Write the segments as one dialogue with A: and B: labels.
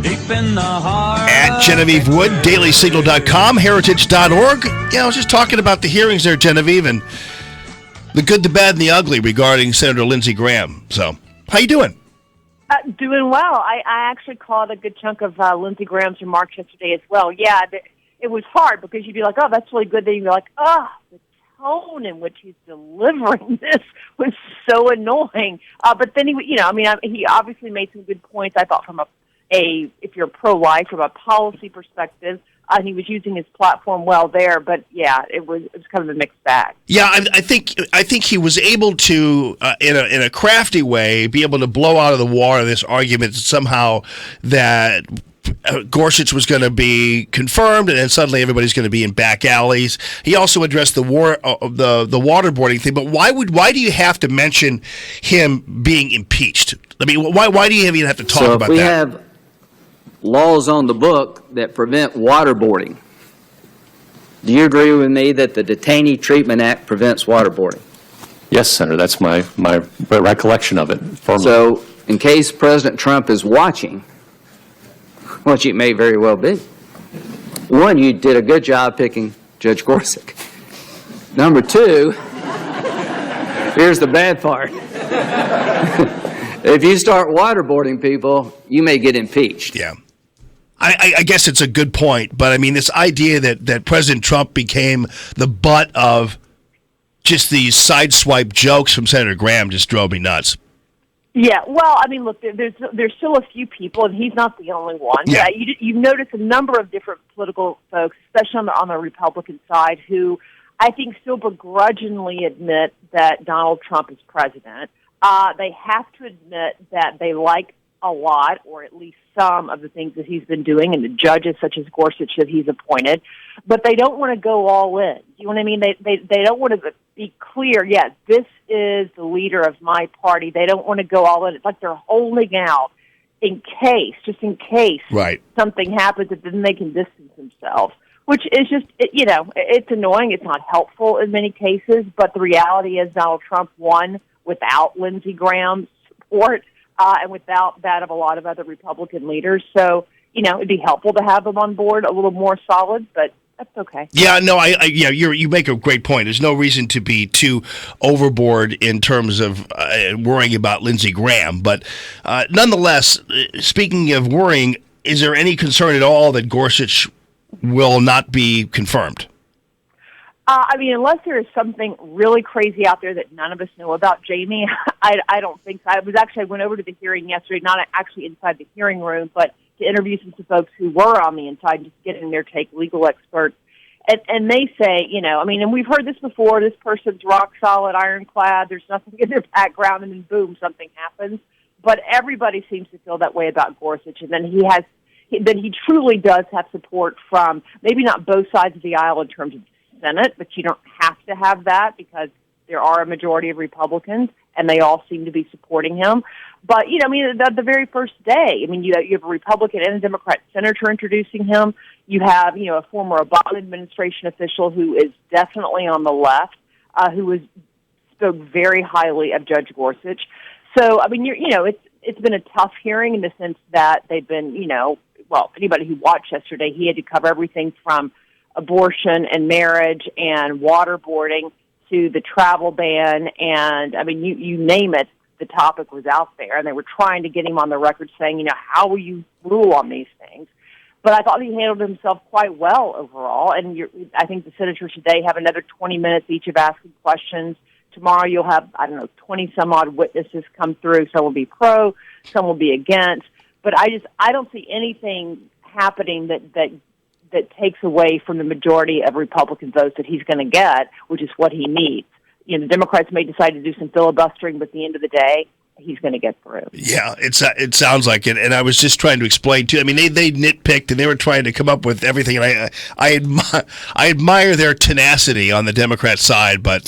A: Deep in the heart.
B: At Genevieve Wood, dailysignal.com, heritage.org. Yeah, I was just talking about the hearings there, Genevieve, and the good, the bad, and the ugly regarding Senator Lindsey Graham. So, how you doing?
C: Doing well. I actually caught a good chunk of Lindsey Graham's remarks yesterday as well. Yeah, it was hard because you'd be like, oh, that's really good. Then you'd be like, oh, the tone in which he's delivering this was so annoying. But then he obviously made some good points, I thought, from if you're pro-life, from a policy perspective. And he was using his platform well there, but yeah, it was kind of a mixed bag.
B: Yeah, I think he was able to, in a crafty way, be able to blow out of the water this argument somehow that Gorsuch was going to be confirmed, and then suddenly everybody's going to be in back alleys. He also addressed the waterboarding thing, but why do you have to mention him being impeached? I mean, why do you even have to talk about that?
D: So if we have laws on the book that prevent waterboarding, do you agree with me that the Detainee Treatment Act prevents waterboarding?
E: Yes, Senator, that's my recollection of it. Firmly.
D: So in case President Trump is watching, which it may very well be, one, you did a good job picking Judge Gorsuch. Number two, here's the bad part. If you start waterboarding people, you may get impeached.
B: Yeah. I guess it's a good point, but I mean, this idea that President Trump became the butt of just these sideswipe jokes from Senator Graham just drove me nuts.
C: Yeah, well, I mean, look, there's still a few people, and he's not the only one.
B: Yeah.
C: You've noticed a number of different political folks, especially on the Republican side, who I think still begrudgingly admit that Donald Trump is president. They have to admit that they like a lot, or at least some of the things that he's been doing, and the judges such as Gorsuch that he's appointed, but they don't want to go all in. You know what I mean? They don't want to be clear, yeah, this is the leader of my party. They don't want to go all in. It's like they're holding out in case
B: right.
C: something happens, that then they can distance themselves, which is just, it's annoying. It's not helpful in many cases, but the reality is Donald Trump won without Lindsey Graham's support, and without that of a lot of other Republican leaders. So, it'd be helpful to have them on board a little more solid, but that's okay.
B: Yeah, no, you make a great point. There's no reason to be too overboard in terms of worrying about Lindsey Graham. But nonetheless, speaking of worrying, is there any concern at all that Gorsuch will not be confirmed?
C: Unless there is something really crazy out there that none of us know about, Jamie, I don't think so. I went over to the hearing yesterday, not actually inside the hearing room, but to interview some folks who were on the inside, just getting their take, legal experts. And they say, and we've heard this before, this person's rock solid, ironclad, there's nothing in their background, and then boom, something happens. But everybody seems to feel that way about Gorsuch, and then he truly does have support from maybe not both sides of the aisle in terms of Senate, but you don't have to have that because there are a majority of Republicans, and they all seem to be supporting him. But, the very first day, you have a Republican and a Democrat senator introducing him. You have, a former Obama administration official who is definitely on the left, who spoke very highly of Judge Gorsuch. So, it's been a tough hearing in the sense that they've been, anybody who watched yesterday, he had to cover everything from abortion and marriage and waterboarding to the travel ban, and you name it, the topic was out there, and they were trying to get him on the record saying, how will you rule on these things? But I thought he handled himself quite well overall, and I think the senators today have another 20 minutes each of asking questions. Tomorrow you'll have, 20-some-odd witnesses come through. Some will be pro, some will be against, but I don't see anything happening that takes away from the majority of Republican votes that he's going to get, which is what he needs. The Democrats may decide to do some filibustering, but at the end of the day, he's going to get through.
B: Yeah, it sounds like it. And I was just trying to explain too. They nitpicked and they were trying to come up with everything. And I admire their tenacity on the Democrat side, but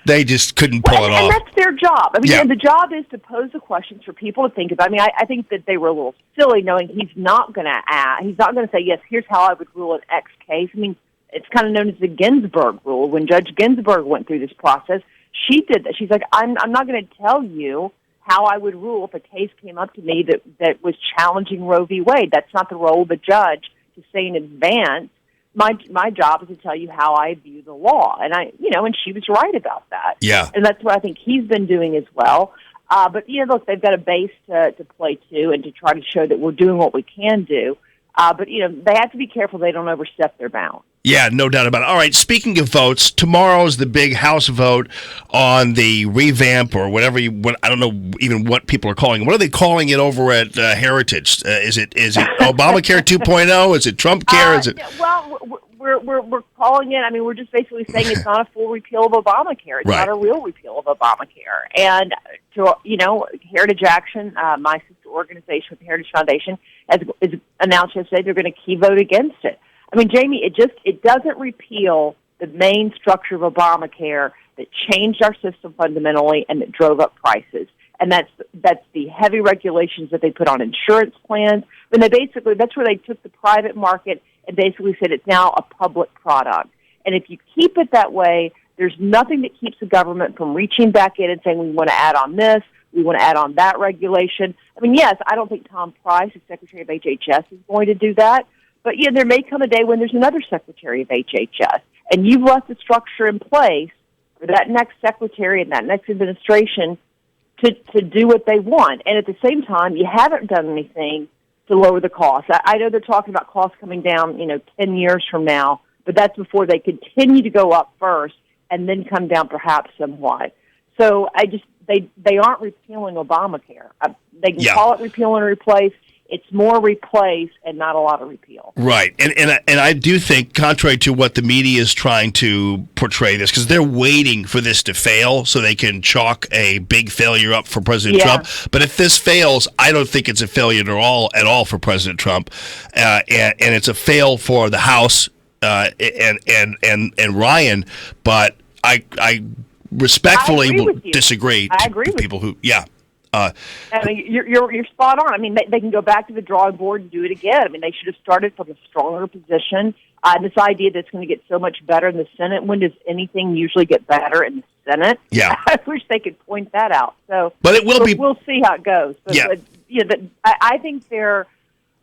B: they just couldn't pull it off.
C: And that's their job.
B: Yeah.
C: The job is to pose the questions for people to think about. I think that they were a little silly knowing he's not going to say, yes, here's how I would rule an X case. It's kind of known as the Ginsburg rule. When Judge Ginsburg went through this process, she did that. She's like, I'm not going to tell you, how I would rule if a case came up to me that was challenging Roe v. Wade. That's not the role of the judge to say in advance. My job is to tell you how I view the law, and and she was right about that.
B: Yeah,
C: and that's what I think he's been doing as well. But look, they've got a base to play to, and to try to show that we're doing what we can do. But they have to be careful they don't overstep their bounds.
B: Yeah, no doubt about it. All right, speaking of votes, tomorrow is the big House vote on the revamp or whatever I don't know even what people are calling it. What are they calling it over at Heritage? Is it Obamacare 2.0? Is it Trump Care? Is it?
C: Well, we're calling it. I mean, we're just basically saying it's not a full repeal of Obamacare. It's not a real repeal of Obamacare. And Heritage Action, my sister organization with the Heritage Foundation, has announced yesterday they're going to key vote against it. I mean, Jamie, it doesn't repeal the main structure of Obamacare that changed our system fundamentally and that drove up prices. And that's the heavy regulations that they put on insurance plans. When that's where they took the private market and basically said it's now a public product. And if you keep it that way, there's nothing that keeps the government from reaching back in and saying, we want to add on this, we want to add on that regulation. I mean, yes, I don't think Tom Price, the Secretary of HHS, is going to do that. But, there may come a day when there's another Secretary of HHS, and you've left the structure in place for that next secretary and that next administration to do what they want. And at the same time, you haven't done anything to lower the cost. I know they're talking about costs coming down, 10 years from now, but that's before they continue to go up first and then come down perhaps somewhat. So they aren't repealing Obamacare. They can call it repeal and replace. It's more replace and not a lot of repeal.
B: Right. And I do think, contrary to what the media is trying to portray this, because they're waiting for this to fail so they can chalk a big failure up for President Trump. But if this fails, I don't think it's a failure at all for President Trump. And it's a fail for the House and Ryan. But I respectfully disagree.
C: I agree with
B: people who,
C: I mean, you're spot on. I mean, they can go back to the drawing board and do it again. I mean, they should have started from a stronger position. This idea that it's going to get so much better in the Senate. When does anything usually get better in the Senate?
B: Yeah,
C: I wish they could point that out. So,
B: but it will be.
C: We'll see how it goes. But, I think they're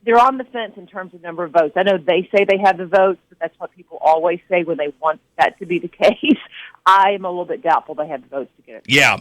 C: on the fence in terms of number of votes. I know they say they have the votes, but that's what people always say when they want that to be the case. I am a little bit doubtful they have the votes to get it.
B: Yeah,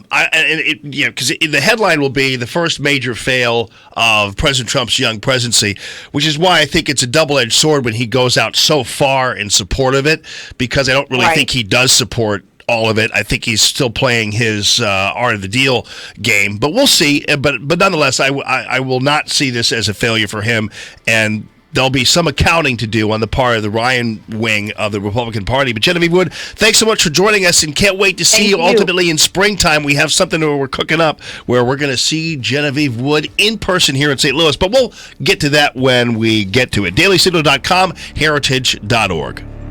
B: because the headline will be the first major fail of President Trump's young presidency, which is why I think it's a double-edged sword when he goes out so far in support of it, because I don't really think he does support all of it. I think he's still playing his art of the deal game, but we'll see. But nonetheless, I will not see this as a failure for him, and there'll be some accounting to do on the part of the Ryan wing of the Republican Party. But Genevieve Wood, thanks so much for joining us, and can't wait to see you ultimately in springtime. We have something that we're cooking up where we're going to see Genevieve Wood in person here in St. Louis, but we'll get to that when we get to it. DailySignal.com, heritage.org.